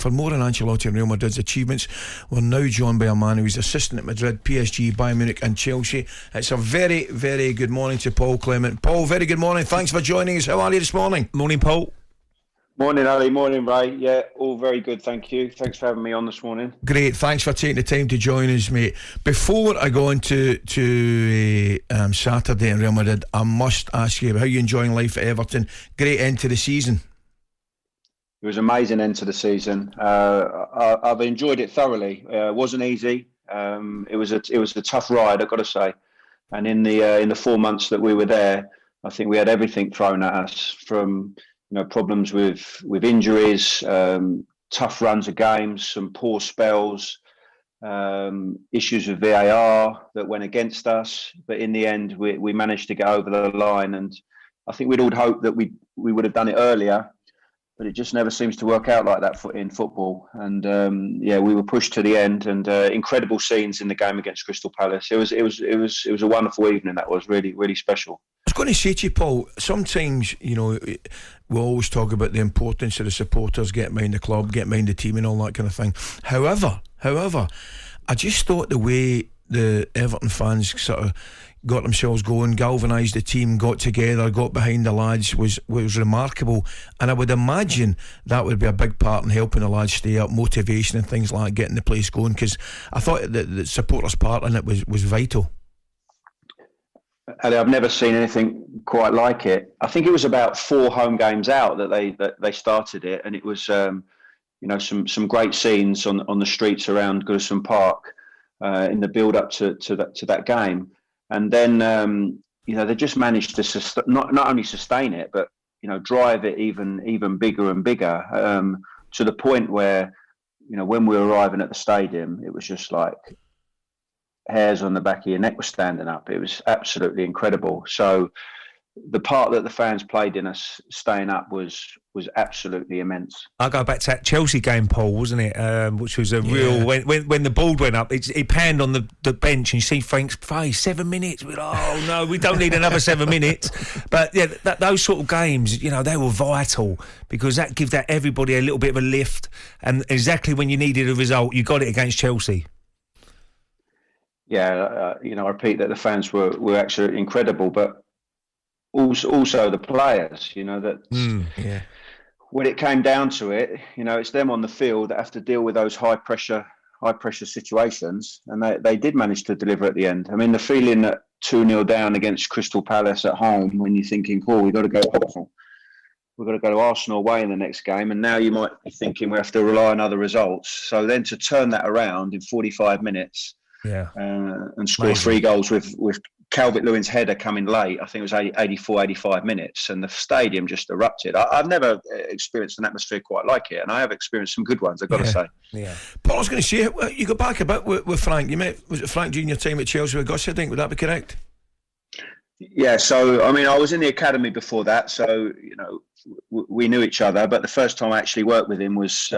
for more on Ancelotti and Real Madrid's achievements, we're now joined by a man who's assistant at Madrid, PSG, Bayern Munich and Chelsea. It's a very, very good morning to Paul Clement. Paul, very good morning. Thanks for joining us. How are you this morning? Morning, Paul. Morning, Ali. Morning, Ray. Yeah, all very good, thank you. Thanks for having me on this morning. Great, thanks for taking the time to join us, mate. Before I go on to Saturday in Real Madrid, I must ask you, how are you enjoying life at Everton? Great end to the season. It was an amazing end to the season. I've enjoyed it thoroughly. It wasn't easy. It was a tough ride, I've got to say. And in the 4 months that we were there, I think we had everything thrown at us, from problems with injuries, tough runs of games, some poor spells, issues with VAR that went against us. But in the end, we managed to get over the line. And I think we'd all hoped that we would have done it earlier, but it just never seems to work out like that in football. And we were pushed to the end, and incredible scenes in the game against Crystal Palace. It was a wonderful evening. That was really, really special. I was going to say to you, Paul, sometimes, we always talk about the importance of the supporters getting behind the club, getting behind the team and all that kind of thing. However, I just thought the way the Everton fans sort of got themselves going, galvanised the team, got together, got behind the lads was remarkable. And I would imagine that would be a big part in helping the lads stay up, motivation and things like that, getting the place going, because I thought that the supporters' part in it was vital. Ali, I've never seen anything quite like it. I think it was about 4 home games out that they started it, and it was some great scenes on the streets around Goodison Park in the build up to that game, and then they just managed to not only sustain it, but drive it even bigger and bigger, to the point where when we were arriving at the stadium, it was just like hairs on the back of your neck were standing up. It was absolutely incredible. So the part that the fans played in us staying up was absolutely immense. I go back to that Chelsea game, Paul, wasn't it? Which was a real when the ball went up, it panned on the bench, and you see Frank's face. 7 minutes. Oh no, we don't need another 7 minutes. But yeah, those sort of games, they were vital, because that gives everybody a little bit of a lift. And exactly when you needed a result, you got it against Chelsea. Yeah, I repeat that the fans were actually incredible, but also the players. When it came down to it, it's them on the field that have to deal with those high pressure situations, and they did manage to deliver at the end. I mean, the feeling that 2-0 down against Crystal Palace at home, when you're thinking, we've got to go home. We've got to go to Arsenal away in the next game, and now you might be thinking we have to rely on other results. So then to turn that around in 45 minutes. Yeah, and score amazing. 3 goals with Calvert-Lewin's header coming late. I think it was 84, 85 minutes, and the stadium just erupted. I've never experienced an atmosphere quite like it, and I have experienced some good ones, I've got to say. Yeah. Paul, I was going to say, you go back a bit with Frank. You met, was it Frank during your time at Chelsea with Gus, I think? Would that be correct? Yeah, so, I was in the academy before that, so, we knew each other, but the first time I actually worked with him was,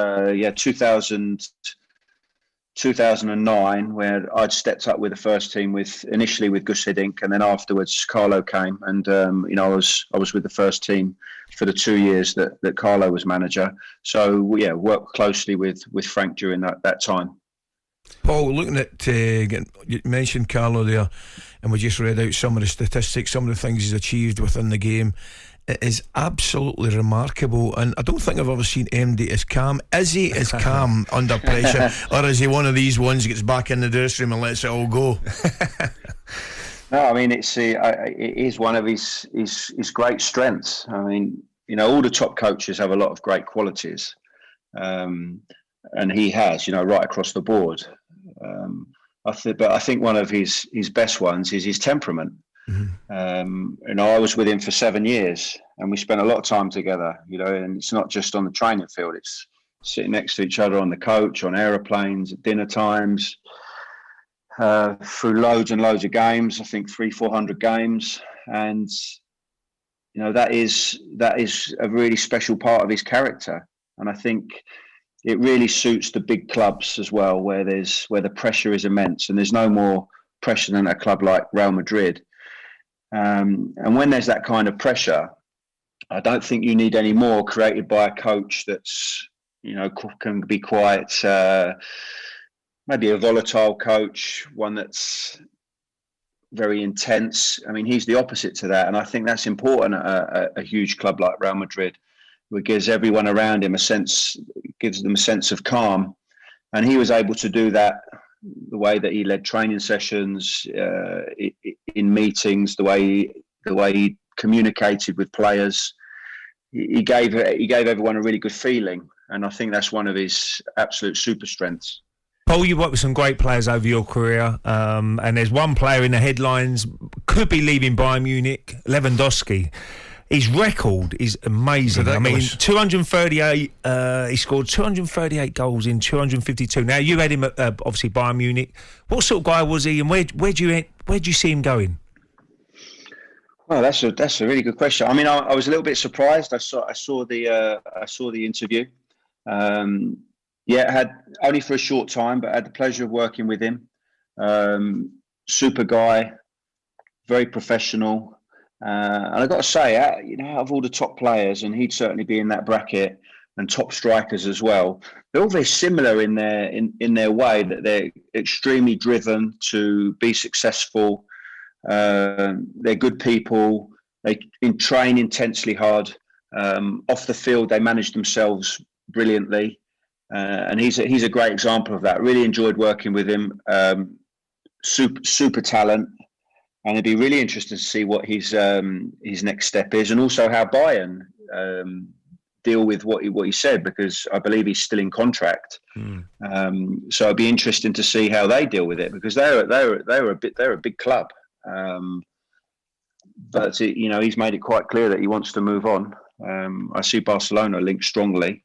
2009, where I'd stepped up with the first team initially with Gus Hiddink, and then afterwards Carlo came, and I was with the first team for the 2 years that Carlo was manager. So worked closely with Frank during that time. Paul, looking at you mentioned Carlo there, and we just read out some of the statistics, some of the things he's achieved within the game. It is absolutely remarkable, and I don't think I've ever seen MD as calm. Is he as calm under pressure, or is he one of these ones that gets back in the dressing room and lets it all go? No, it is one of his great strengths. All the top coaches have a lot of great qualities, and he has, right across the board. But I think one of his best ones is his temperament. Mm-hmm. I was with him for 7 years, and we spent a lot of time together, and it's not just on the training field, it's sitting next to each other on the coach, on aeroplanes, at dinner times, through loads and loads of games. I think 300-400 games, and that is a really special part of his character. And I think it really suits the big clubs as well, where the pressure is immense, and there's no more pressure than a club like Real Madrid. And when there's that kind of pressure, I don't think you need any more created by a coach that's can be quite maybe a volatile coach, one that's very intense. I mean, he's the opposite to that, and I think that's important at a huge club like Real Madrid, who gives everyone around him gives them a sense of calm, and he was able to do that. The way that he led training sessions, in meetings, the way he communicated with players, he gave everyone a really good feeling, and I think that's one of his absolute super strengths. Paul, you worked with some great players over your career, and there's one player in the headlines, could be leaving Bayern Munich, Lewandowski. His record is amazing. Ridiculous. I mean, 238. He scored 238 goals in 252. Now, you had him at obviously Bayern Munich. What sort of guy was he, and where do you see him going? Well, that's a really good question. I mean, I was a little bit surprised. I saw the interview. Had only for a short time, but had the pleasure of working with him. Super guy, very professional. And I've got to say, out of all the top players, and he'd certainly be in that bracket, and top strikers as well, they're all very similar in their way, that they're extremely driven to be successful. They're good people. They train intensely hard. Off the field, they manage themselves brilliantly. And he's a great example of that. Really enjoyed working with him. Super talent. And it'd be really interesting to see what his next step is, and also how Bayern deal with what he said, because I believe he's still in contract. So it'd be interesting to see how they deal with it, because they're a big club. But he's made it quite clear that he wants to move on. I see Barcelona linked strongly.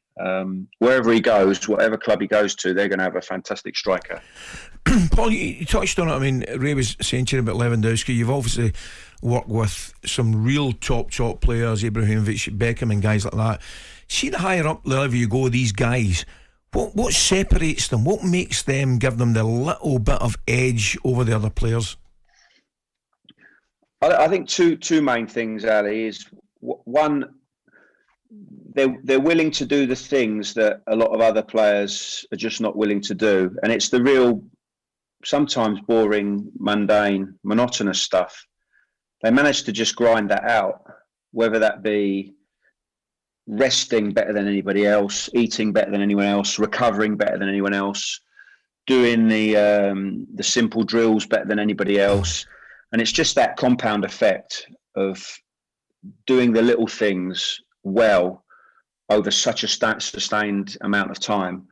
Wherever he goes, whatever club he goes to, they're going to have a fantastic striker. Paul, you touched on it. I mean, Ray was saying to you about Lewandowski. You've obviously worked with some real top players, Ibrahimovic, Beckham and guys like that. See, the higher up the level you go, these guys, what separates them? What makes them, give them the little bit of edge over the other players? I think two main things, Ali, is one, they're willing to do the things that a lot of other players are just not willing to do. And it's the real, sometimes boring, mundane, monotonous stuff. They manage to just grind that out, whether that be resting better than anybody else, eating better than anyone else, recovering better than anyone else, doing the simple drills better than anybody else. And it's just that compound effect of doing the little things well over such a sustained amount of time.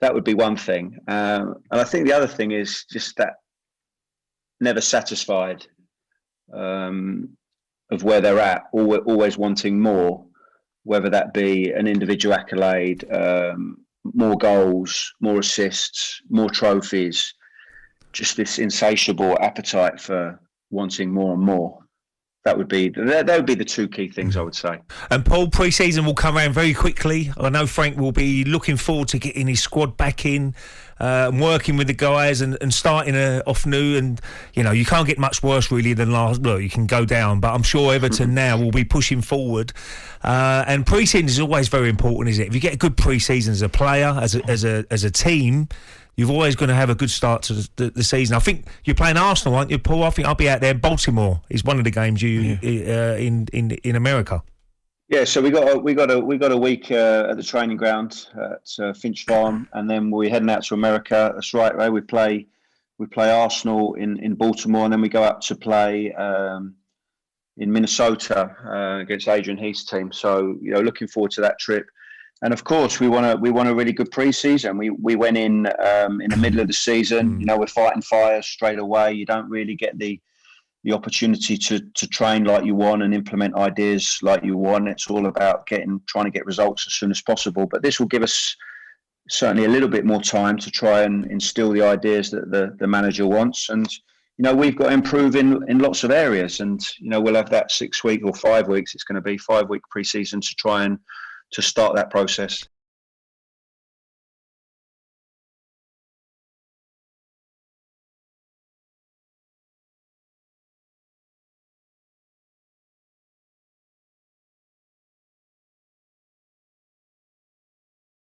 That would be one thing. And I think the other thing is just that never satisfied of where they're at, always wanting more, whether that be an individual accolade, more goals, more assists, more trophies, just this insatiable appetite for wanting more and more. That would be the two key things, I would say. And Paul, pre-season will come around very quickly. I know Frank will be looking forward to getting his squad back in, and working with the guys and starting off new. And you can't get much worse really than last. Look, you can go down, but I'm sure Everton now will be pushing forward. And pre-season is always very important, isn't it? If you get a good pre-season as a player, as a team, you've always going to have a good start to the season. I think you're playing Arsenal, aren't you, Paul? I think I'll be out there. Baltimore is one of the games in America. Yeah, so we got a week at the training ground at Finch Farm, and then we're heading out to America. That's right, Ray. We play Arsenal in Baltimore, and then we go up to play in Minnesota against Adrian Heath's team. So looking forward to that trip. And of course, we want a really good pre-season. We went in the middle of the season. We're fighting fires straight away. You don't really get the opportunity to train like you want and implement ideas like you want. It's all about trying to get results as soon as possible. But this will give us certainly a little bit more time to try and instill the ideas that the manager wants. And we've got to improve in lots of areas. And we'll have that 6 week or 5 weeks. It's going to be 5 week pre-season to try and to start that process.